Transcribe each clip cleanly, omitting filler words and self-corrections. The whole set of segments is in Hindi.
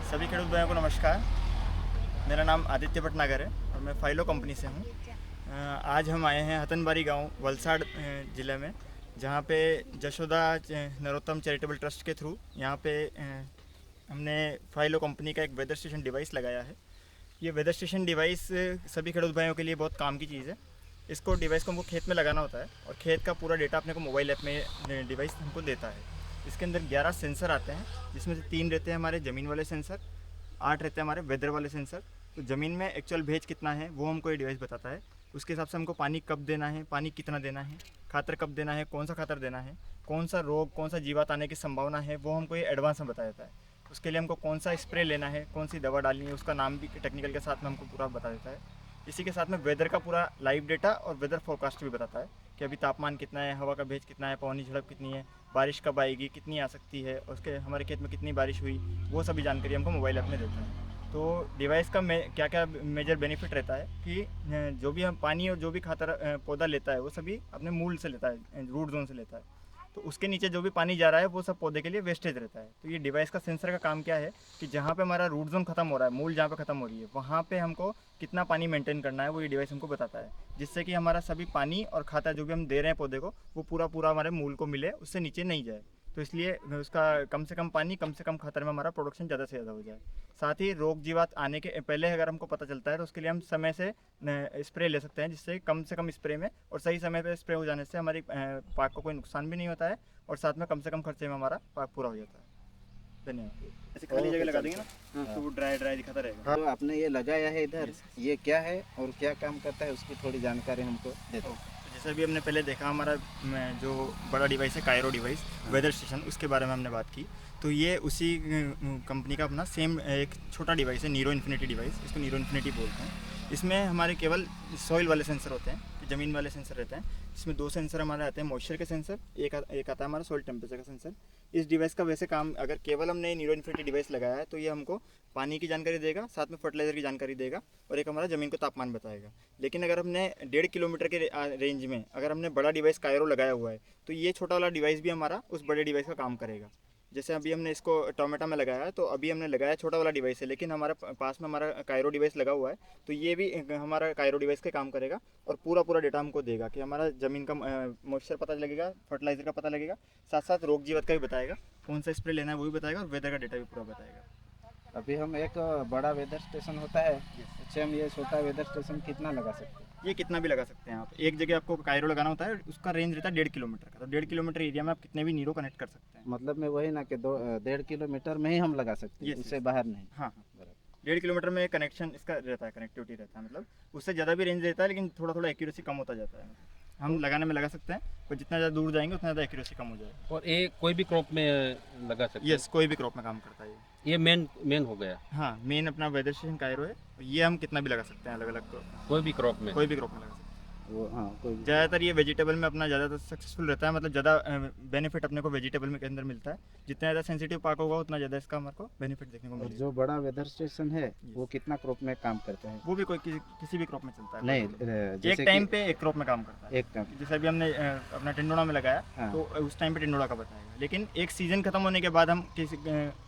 सभी खेडूत भाइयों को नमस्कार। मेरा नाम आदित्य भटनागर है और मैं फाइलो कंपनी से हूँ। आज हम आए हैं हतनबारी गांव वलसाड़ ज़िले में, जहाँ पे जशोदा नरोत्तम चैरिटेबल ट्रस्ट के थ्रू यहाँ पे हमने फाइलो कंपनी का एक वेदर स्टेशन डिवाइस लगाया है। ये वेदर स्टेशन डिवाइस सभी खेडूत भाइयों के लिए बहुत काम की चीज़ है। इसको डिवाइस को हमको खेत में लगाना होता है और खेत का पूरा डेटा अपने को मोबाइल ऐप में डिवाइस हमको देता है। इसके अंदर 11 सेंसर आते हैं, जिसमें से 3 रहते हैं हमारे ज़मीन वाले सेंसर, 8 रहते हैं हमारे वेदर वाले सेंसर। तो ज़मीन में एक्चुअल भेज कितना है वो हमको ये डिवाइस बताता है। उसके हिसाब से हमको पानी कब देना है, पानी कितना देना है, खातर कब देना है, कौन सा खातर देना है, कौन सा रोग, कौन सा जीवात आने की संभावना है, वो हमको ये एडवांस में बता देता है। उसके लिए हमको कौन सा स्प्रे लेना है, कौन सी दवा डालनी है, उसका नाम भी टेक्निकल के साथ में हमको पूरा बता देता है। इसी के साथ में वेदर का पूरा लाइव डेटा और वेदर फोरकास्ट भी बताता है कि अभी तापमान कितना है, हवा का भेज कितना है, पवनी झड़प कितनी है, बारिश कब आएगी, कितनी आ सकती है, उसके हमारे खेत में कितनी बारिश हुई, वो सभी जानकारी हमको मोबाइल ऐप में देता है। तो डिवाइस का क्या क्या मेजर बेनिफिट रहता है कि जो भी हम पानी और जो भी खातर पौधा लेता है वो सभी अपने मूल से लेता है, रूट जोन से लेता है। तो उसके नीचे जो भी पानी जा रहा है वो सब पौधे के लिए वेस्टेज रहता है। तो ये डिवाइस का सेंसर का काम क्या है कि जहाँ पे हमारा रूट जोन खत्म हो रहा है, मूल जहाँ पे खत्म हो रही है, वहाँ पे हमको कितना पानी मेंटेन करना है वो ये डिवाइस हमको बताता है, जिससे कि हमारा सभी पानी और खाता जो भी हम दे रहे हैं पौधे को वो पूरा पूरा हमारे मूल को मिले, उससे नीचे नहीं जाए। तो इसलिए उसका कम से कम पानी, कम से कम खातर में हमारा प्रोडक्शन ज़्यादा से ज़्यादा हो जाए। साथ ही रोग जीवात आने के पहले अगर हमको पता चलता है तो उसके लिए हम समय से स्प्रे ले सकते हैं, जिससे कम से कम स्प्रे में और सही समय पर स्प्रे हो जाने से हमारी पाक को कोई नुकसान भी नहीं होता है और साथ में कम से कम खर्चे में हमारा पाक पूरा हो जाता है। धन्यवाद। ऐसे खाली जगह लगा देंगे ना तो वो ड्राई ड्राई दिखाता रहेगा। तो आपने ये लगाया है इधर, ये क्या है और क्या काम करता है, उसकी थोड़ी जानकारी हमको दे दो। जैसे अभी हमने पहले देखा हमारा जो बड़ा डिवाइस है कायरो डिवाइस वेदर स्टेशन, उसके बारे में हमने बात की। तो ये उसी कंपनी का अपना सेम एक छोटा डिवाइस है, नीरो इन्फिनिटी डिवाइस, इसको नीरो इन्फिनिटी बोलते हैं। इसमें हमारे केवल सॉइल वाले सेंसर होते हैं, ज़मीन वाले सेंसर रहते हैं। इसमें 2 सेंसर हमारे आते हैं मॉइस्चर के सेंसर, एक आता है हमारा सॉइल टेम्परेचर का सेंसर। इस डिवाइस का वैसे काम, अगर केवल हमने नीरो इन्फिनिटी डिवाइस लगाया है तो ये हमको पानी की जानकारी देगा, साथ में फर्टिलाइजर की जानकारी देगा और एक हमारा ज़मीन को तापमान बताएगा। लेकिन अगर हमने 1.5 किलोमीटर के रेंज में अगर हमने बड़ा डिवाइस कायरो लगाया हुआ है तो ये छोटा वाला डिवाइस भी हमारा उस बड़े डिवाइस का काम करेगा। जैसे अभी हमने इसको टोमेटा में लगाया है तो अभी हमने लगाया छोटा वाला डिवाइस है, लेकिन हमारे पास में हमारा कायरो डिवाइस लगा हुआ है तो ये भी हमारा कायरो डिवाइस के काम करेगा और पूरा डेटा हमको देगा कि हमारा ज़मीन का मॉइस्चर पता लगेगा, फर्टिलाइजर का पता लगेगा, साथ साथ रोग जीवात का भी बताएगा, कौन सा स्प्रे लेना है वो भी बताएगा और वेदर का डेटा भी पूरा बताएगा। अभी हम एक बड़ा वेदर स्टेशन होता है, अच्छा हम ये छोटा वेदर स्टेशन कितना लगा सकते हैं? ये कितना भी लगा सकते हैं आप। एक जगह आपको कायरो लगाना होता है, उसका रेंज रहता है 1.5 किलोमीटर का, तो 1.5 किलोमीटर एरिया में आप कितने भी नीरो कनेक्ट कर सकते हैं। मतलब में वही ना कि 1.5 किलोमीटर में ही हम लगा सकते हैं, उससे बाहर नहीं। हाँ, 1.5 किलोमीटर में कनेक्शन इसका रहता है, कनेक्टिविटी रहता है, मतलब उससे ज़्यादा भी रेंज रहता है, लेकिन थोड़ा थोड़ा एक्यूरेसी कम होता जाता है। हम लगाने में लगा सकते हैं, पर जितना ज़्यादा दूर जाएंगे उतना ज़्यादा एक्यूरेसी कम हो जाएगा। और ये कोई भी क्रॉप में लगा सकते हैं? यस, कोई भी क्रॉप में काम करता है ये मेन हो गया। हाँ, मेन अपना वेदर स्टेशन कायरो है। ये हम कितना भी लगा सकते हैं, अलग अलग कोई भी क्रॉप में कोई भी क्रॉप में लगा सकते हैं। वो हाँ, कोई ज़्यादातर ये वेजिटेबल में अपना ज़्यादातर सक्सेसफुल रहता है, मतलब ज़्यादा बेनिफिट अपने को वेजिटेबल में के अंदर मिलता है। जितना ज़्यादा सेंसिटिव पाक होगा उतना ज़्यादा इसका हमारे को बेनिफिट देखने को और मिलेगा। जो बड़ा वेदर स्टेशन है वो कितना क्रॉप में काम करता है? वो भी कोई किसी भी क्रॉप में चलता है। नहीं, एक जैसे टाइम पे एक क्रॉप में काम करता है। एक टाइम जैसे अभी हमने अपना टिंडोड़ा में लगाया हाँ। तो उस टाइम पे टिंडोड़ा का बताएगा, लेकिन एक सीज़न खत्म होने के बाद हम किसी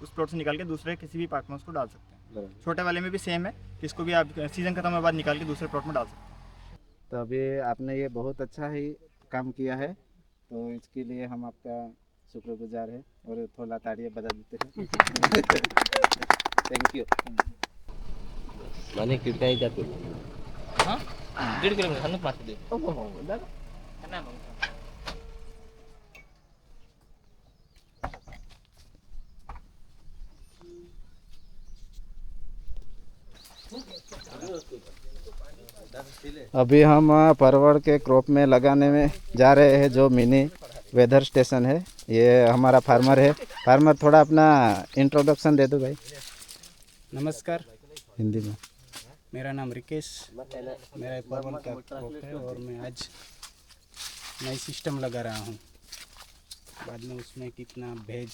उस प्लॉट से निकाल के दूसरे किसी भी पार्ट में उसको डाल सकते हैं। छोटे वाले में भी सेम है कि इसको भी आप सीज़न खत्म होने के बाद निकाल के दूसरे प्लॉट में डाल सकते हैं। तो अभी आपने ये बहुत अच्छा ही काम किया है, तो इसके लिए हम आपका शुक्रगुजार है और थोड़ा ताड़ियाँ बजा देते हैं। Thank you. माने कितना जाते? हाँ, 1.5 किलोमीटर हनुक मास दे। अभी हम परवल के क्रॉप में लगाने में जा रहे हैं, जो मिनी वेदर स्टेशन है। ये हमारा फार्मर है। फार्मर थोड़ा अपना इंट्रोडक्शन दे दो भाई। नमस्कार, हिंदी में। मेरा नाम रिकेश, मेरा एक परवल का क्रॉप है और मैं आज नई सिस्टम लगा रहा हूँ। बाद में उसमें कितना भेज,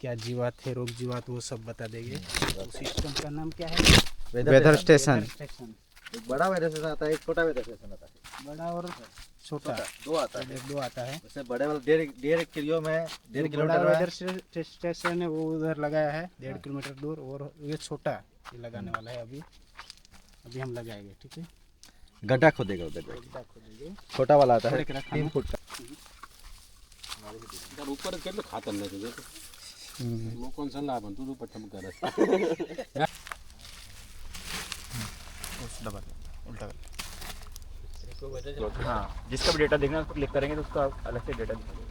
क्या जीवात है, रोग जीवात, वो सब बता देंगे। तो सिस्टम का नाम क्या है? Weather station. एक बड़ा वेदर स्टेशन आता है, एक छोटा वेदर स्टेशन आता है। बड़ा और छोटा दो आता है। दो आता है। जैसे बड़े वाला 1.5 किलो में 1.5 बड़ा किलोमीटर वेदर में स्टेशन है वो उधर लगाया है 1.5 किलोमीटर दूर, और ये छोटा ये लगाने वाला है अभी। अभी हम लगाएंगे, ठीक है। गड्ढा खोदेगा उधर जाके। गड्ढा खोदेंगे। छोटा वाला आता है थोड़े के रखना 3 फुट का। यार ऊपर કેટલું ખાતર નાખ્યું છે લોકોને સલાહ પણ તું ઉપર ઠમકારે दबा उल्टा कर। हाँ, जिसका भी डेटा देखना है उसको क्लिक करेंगे तो उसका अलग से डेटा दिखेगा।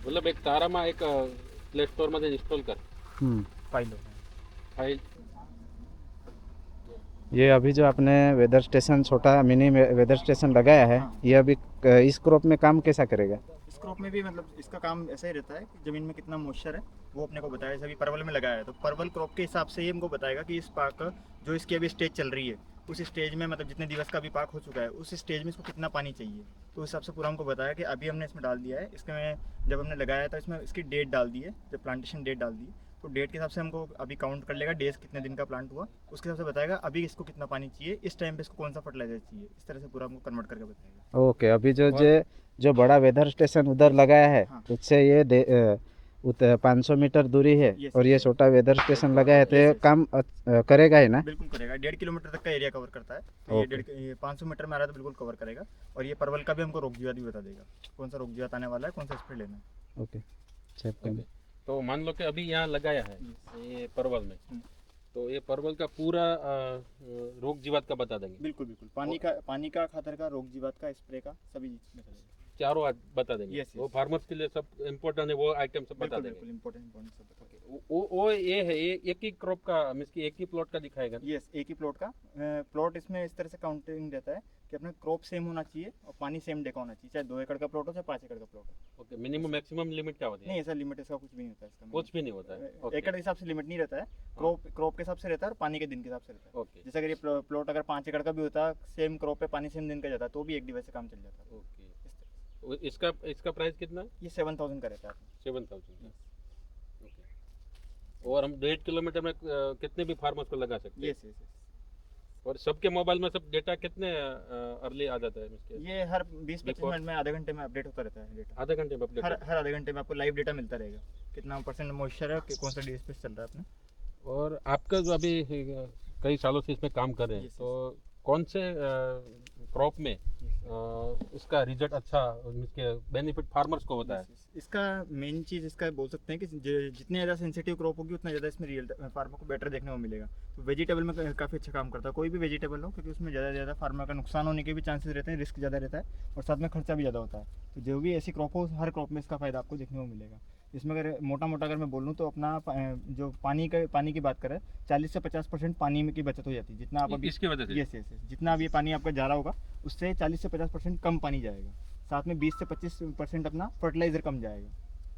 મતલબ એક તારામાં એક પ્લે સ્ટોરમાંથી ઇન્સ્ટોલ કર फाइल ફાઇલ ये अभी जो आपने वेदर स्टेशन छोटा मिनी वेदर स्टेशन लगाया है, ये अभी इस क्रॉप में काम कैसा करेगा? इस क्रॉप में भी मतलब इसका काम ऐसा ही रहता है कि ज़मीन में कितना मॉइस्चर है वो अपने को बताएगा। जैसे अभी परवल में लगाया है तो परवल क्रॉप के हिसाब से ये हमको बताएगा कि इस पाक जो इसकी अभी स्टेज चल रही है उस स्टेज में मतलब जितने दिवस का भी पाक हो चुका है उस स्टेज में इसको कितना पानी चाहिए, तो उस हिसाब से पूरा हमको बताया कि अभी हमने इसमें डाल दिया है। इसमें जब हमने लगाया था इसमें इसकी डेट डाल दी है, जब प्लांटेशन डेट डाल दी तो डेट के हिसाब से हमको अभी काउंट कर लेगा डेज कितने दिन का प्लांट हुआ, उसके हिसाब से बताएगा अभी इसको कितना पानी चाहिए, इस टाइम पे इसको कौन सा फर्टिलाइजर चाहिए, इस तरह से पूरा हमको कन्वर्ट करके बताएगा। ओके, अभी जो बड़ा वेदर स्टेशन उधर लगाया है हाँ। उससे ये 500 मीटर दूरी है Yes, और ये yes. छोटा वेदर स्टेशन लगाया है तो ये काम करेगा ही ना? बिल्कुल करेगा। 1.5 किलोमीटर तक का एरिया कवर करता है तो ये 500 मीटर में आ रहा है तो बिल्कुल कवर करेगा। और ये परवल का भी हमको रोग जीवात भी बता देगा, कौन सा रोग जीवात आने वाला है, कौन सा स्प्रे लेना है। ओके, चेक करेंगे। तो मान लो कि अभी यहाँ लगाया है ये परवल में, तो ये परवल का पूरा रोग जीवात का बता देंगे, बिल्कुल बिल्कुल पानी का खातर का रोग जीवात का स्प्रे का सभी चीज बता देगा। चारों बता देंगे। Yes, yes. वो फार्मर्स के लिए सब इम्पोर्टेंट है, वो आइटम सब बता बिल्कुल देंगे। बिल्कुल इंपॉर्टेंट सब बता देगा। वो ये है एक ही क्रॉप का मीन्स की एक ही प्लॉट का दिखाएगा। यस, एक ही प्लॉट का प्लॉट इसमें इस तरह से काउंटिंग रहता है कि अपना क्रॉप सेम होना चाहिए और पानी सेम डे का होना चाहिए, चाहे 2 एकड़ का प्लॉट हो चाहे 5 एकड़ का प्लॉट हो। ओके, मिनिमम मैक्सिमम लिमिट क्या होती है? नहीं, ऐसा लिमिट इसका कुछ भी नहीं होता है। इसका कुछ भी नहीं होता है। ओके, एकड़ के हिसाब से लिमिट नहीं रहता है, क्रॉप के हिसाब से रहता है और पानी के दिन के हिसाब से रहता है। ओके, जैसे अगर ये प्लॉट अगर 5 एकड़ का भी होता, सेम क्रॉप पे पानी सेम दिन का जाता तो भी एक डिवाइस से काम चल जाता है। ओके। इसका प्राइस कितना है? ये 7000 का रहता है। 7000 का। ओके। और हम 1.5 किलोमीटर में कितने भी फार्मर्स को लगा सकते हैं? Yes yes yes. और सबके मोबाइल में सब डेटा कितने अर्ली आ जाता है इसके? ये हर 20-25 मिनट में आधे घंटे में अपडेट होता रहता है डेटा। आधे घंटे में अपडेट हर आधे घंटे में आपको लाइव डेटा मिलता रहेगा, कितना परसेंट मॉइस्चर है, कौन सा डीएस पे चल रहा है अपने। और आपका जो अभी कई सालों से इसमें काम कर रहे हैं, Yes, तो कौन से क्रॉप में इसका रिजल्ट अच्छा इसके बेनिफिट फार्मर्स को होता है? इसका मेन चीज़ इसका बोल सकते हैं कि जितनी ज़्यादा सेंसिटिव क्रॉप होगी उतना ज़्यादा इसमें रियल फार्मर को बेटर देखने को मिलेगा। तो वेजिटेबल में काफ़ी अच्छा काम करता है, कोई भी वेजिटेबल हो, क्योंकि उसमें ज़्यादा से ज़्यादा फार्मर का नुकसान होने के भी चांसेस रहते हैं, रिस्क ज़्यादा रहता है और साथ में खर्चा भी ज़्यादा होता है। तो जो भी ऐसी क्रॉप हो हर क्रॉप में इसका फ़ायदा आपको देखने को मिलेगा। इसमें अगर मोटा अगर मैं बोलूँ तो अपना जो पानी की बात करें 40 से 50% पानी में की बचत हो जाती है। जितना आप अभी इसकी वजह से? यस यस, जितना अब ये पानी आपका जा रहा होगा उससे 40 से 50% कम पानी जाएगा। साथ में 20 से 25% अपना फर्टिलाइजर कम जाएगा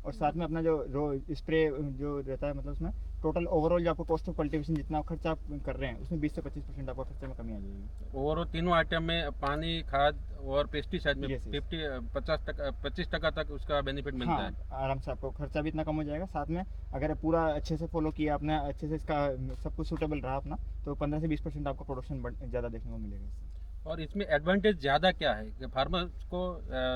और साथ में अपना जो स्प्रे जो रहता है, मतलब उसमें टोटल ओवरऑल जो आपको कॉस्ट ऑफ कल्टीवेशन जितना खर्चा आप कर रहे हैं उसमें 20 से 25% आपका खर्चे में कमी आ जाएगी। और तीनों आइटम में पानी, खाद और पेस्टिसाइड में Yes, yes. 25% तक उसका बेनिफिट मिलता हाँ, है। आराम से आपको खर्चा भी इतना कम हो जाएगा। साथ में अगर पूरा अच्छे से फॉलो किया आपने, अच्छे से इसका सब कुछ सूटेबल रहा अपना, तो 15 से 20% आपको प्रोडक्शन ज़्यादा देखने को मिलेगा इससे। और इसमें एडवांटेज ज़्यादा क्या है कि फार्मर्स को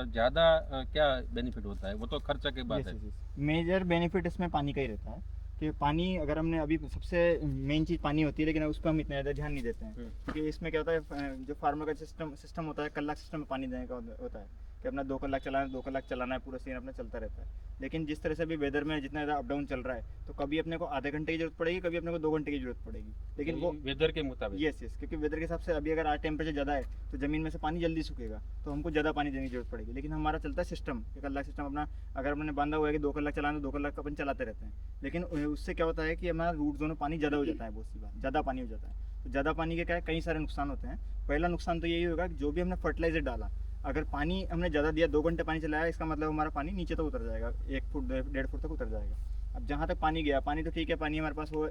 ज़्यादा क्या बेनिफिट होता है? वो तो खर्चा की बात है। मेजर बेनिफिट इसमें पानी का ही रहता है कि पानी अगर हमने अभी सबसे मेन चीज़ पानी होती है, लेकिन उस पर हम इतना ज़्यादा ध्यान नहीं देते हैं क्योंकि इसमें क्या होता है, जो फार्मर का सिस्टम होता है कलाक सिस्टम में पानी देने का होता है कि अपना 2 कलाक चलाना है, 2 कलाक चलाना है, पूरा सीन अपना चलता रहता है। लेकिन जिस तरह से भी वेदर में जितना ज़्यादा अप डाउन चल रहा है तो कभी अपने को आधे घंटे की जरूरत पड़ेगी, कभी अपने को 2 घंटे की जरूरत पड़ेगी, लेकिन वो वेदर के मुताबिक। यस क्योंकि वेदर के हिसाब से अभी अगर आज टेम्परेचर ज़्यादा है तो ज़मीन में से पानी जल्दी सूखेगा तो हमको ज़्यादा पानी देने की जरूरत पड़ेगी। लेकिन हमारा चलता है सिस्टम कि कलाक सिस्टम अपना अगर हमने बांधा हुआ है कि 2 कलाक चलाना, 2 कलाक अपन चलाते रहते हैं, लेकिन उससे क्या होता है कि हमारा रूट जोन में पानी ज़्यादा हो जाता है, बहुत सी बार ज़्यादा पानी हो जाता है। तो ज़्यादा पानी के क्या है, कई सारे नुकसान होते हैं। पहला नुकसान तो यही होगा कि जो भी हमने फर्टिलाइजर डाला, अगर पानी हमने ज़्यादा दिया, 2 घंटे पानी चलाया, इसका मतलब हमारा पानी नीचे तक उतर जाएगा, 1 फुट 1.5 फुट तक उतर जाएगा। अब जहाँ तक पानी गया, पानी तो ठीक है, पानी हमारे पास हो,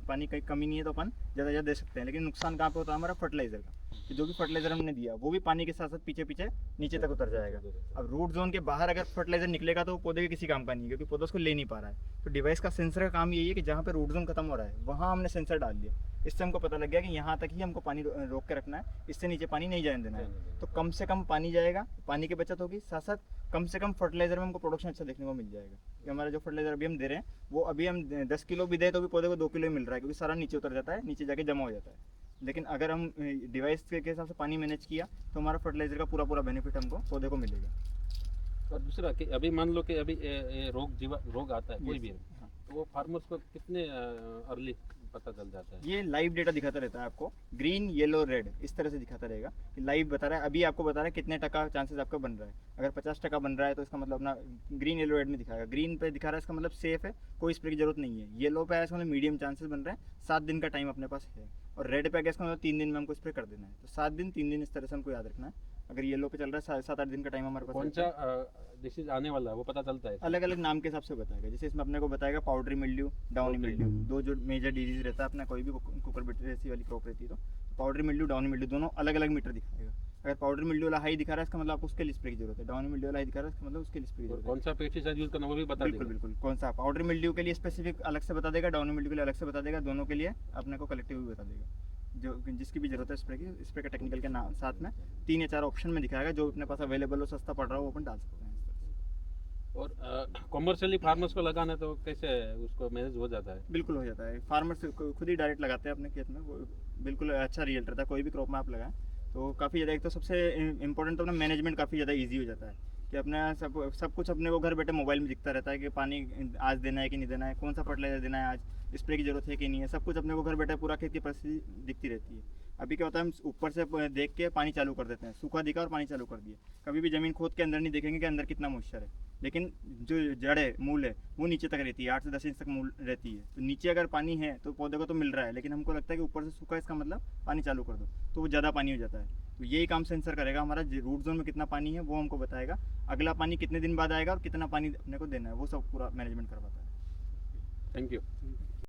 पानी कहीं कमी नहीं है तो अपन ज़्यादा दे सकते हैं, लेकिन नुकसान कहाँ पे होता है हमारा फर्टिलाइजर का, कि जो भी फर्टिलाइजर हमने दिया वो भी पानी के साथ साथ पीछे पीछे नीचे तक उतर जाएगा। अब रूट जोन के बाहर अगर फर्टिलाइजर निकलेगा तो वो पौधे के किसी काम का नहीं है, क्योंकि पौधा उसको ले नहीं पा रहा है। तो डिवाइस का सेंसर का काम यही है कि जहाँ पे रूट जोन खत्म हो रहा है वहाँ हमने सेंसर डाल दिया। इससे हमको पता लग गया कि यहाँ तक ही हमको पानी रोक के रखना है, इससे नीचे पानी नहीं जाने देना है। तो कम से कम पानी जाएगा, पानी की बचत होगी, साथ साथ कम से कम फर्टिलाइजर में हमको प्रोडक्शन अच्छा देखने को मिल जाएगा। कि हमारा जो फर्टिलाइजर अभी हम दे रहे हैं वो अभी हम 10 किलो भी दें तो भी पौधे को 2 किलो ही मिल रहा है, क्योंकि सारा नीचे उतर जाता है, नीचे जाके जमा हो जाता है। लेकिन अगर हम डिवाइस के हिसाब से पानी मैनेज किया तो हमारा फर्टिलाइजर का पूरा बेनिफिट हमको पौधे को मिलेगा। और दूसरा कि अभी मान लो कि अभी ये रोग आता है कोई भी है, हाँ। तो वो फार्मर्स को कितने अर्ली पता चल जाता है? ये लाइव डेटा दिखाता रहता है आपको, ग्रीन येलो रेड इस तरह से दिखाता रहेगा कि लाइव बता रहा है, अभी आपको बता रहा है कितने टका चांसेस आपका बन रहा है। अगर 50% बन रहा है तो इसका मतलब अपना ग्रीन येलो रेड में दिखाएगा। ग्रीन पे दिखा रहा है इसका मतलब सेफ है, कोई स्प्रे की जरूरत नहीं है। येलो पे है इसका मतलब मीडियम चांसेस बन रहे हैं, 7 दिन का टाइम अपने पास है। और रेड पे इसका मतलब 3 दिन में हमको स्प्रे कर देना है। तो 7 दिन 3 दिन इस तरह से हमको याद रखना है। अगर येलो पे चल रहा है 7-8 दिन का टाइम हमारे पास कौन सा डिसीज आने वाला है वो पता चलता है? अलग अलग नाम के हिसाब से बताएगा। जैसे इसमें अपने को बताएगा पाउडरी मिल्ड्यू, डाउनी मिल्ड्यू, दो जो मेजर डिजीज रहता है अपना कोई भी कुकुरबिटेसी वाली क्रॉप रहती है तो पाउडरी मिल्ड्यू, डाउनी मिल्ड्यू दोनों अलग अलग मीटर दिखाएगा। अगर पाउडरी मिल्ड्यू वाला हाई दिखा रहा है इसका मतलब आपको उसके लिए स्प्रे की जरूरत है, डाउनी मिल्ड्यू वाला हाई दिखा रहा है इसका मतलब उसके लिए स्प्रे की और जरूरत कौन सा पेस्टिसाइड यूज करना वो भी बता है। बिल्कुल देगा? बिल्कुल, कौन सा पाउडरी मिल्ड्यू के लिए स्पेसिफिक अलग से बता देगा, डाउनी मिल्ड्यू के लिए अलग से बता देगा, दोनों के लिए अपने को कलेक्टिव भी बता देगा। जो जिसकी भी जरूरत है स्प्रे की, स्प्रे का टेक्निकल के नाम साथ में 3 या 4 ऑप्शन में दिखाएगा, जो अपने पास अवेलेबल हो, सस्ता पड़ रहा हो वो अपन डाल सकते हैं। और कॉमर्शियली फार्मर्स को लगाना तो कैसे उसको मैनेज हो जाता है? बिल्कुल हो जाता है, फार्मर्स खुद ही डायरेक्ट लगाते हैं अपने खेत में, वो बिल्कुल अच्छा रिजल्ट रहता है। कोई भी क्रॉप में आप लगाएं तो काफ़ी ज़्यादा, एक तो सबसे इंपॉर्टेंट तो अपना मैनेजमेंट काफ़ी ज़्यादा ईजी हो जाता है कि अपना सब कुछ अपने को घर बैठे मोबाइल में दिखता रहता है कि पानी आज देना है कि नहीं देना है, कौन सा फर्टिलाइजर देना है, आज स्प्रे की जरूरत है कि नहीं है, सब कुछ अपने को घर बैठे पूरा खेत की परिस्थिति दिखती रहती है। अभी क्या होता है, हम ऊपर से देख के पानी चालू कर देते हैं, सूखा दिखा और पानी चालू कर दिया। कभी भी ज़मीन खोद के अंदर नहीं देखेंगे कि अंदर कितना मॉइस्चर है, लेकिन जो जड़ है, मूल है, वो नीचे तक रहती है, 8 से 10 इंच तक मूल रहती है। तो नीचे अगर पानी है तो पौधे को तो मिल रहा है, लेकिन हमको लगता है कि ऊपर से सूखा, इसका मतलब पानी चालू कर दो तो वो ज़्यादा पानी हो जाता है। तो यही काम सेंसर करेगा, हमारा रूट जोन में कितना पानी है वो हमको बताएगा, अगला पानी कितने दिन बाद आएगा और कितना पानी अपने को देना है, वो सब पूरा मैनेजमेंट करवाता है। Thank you.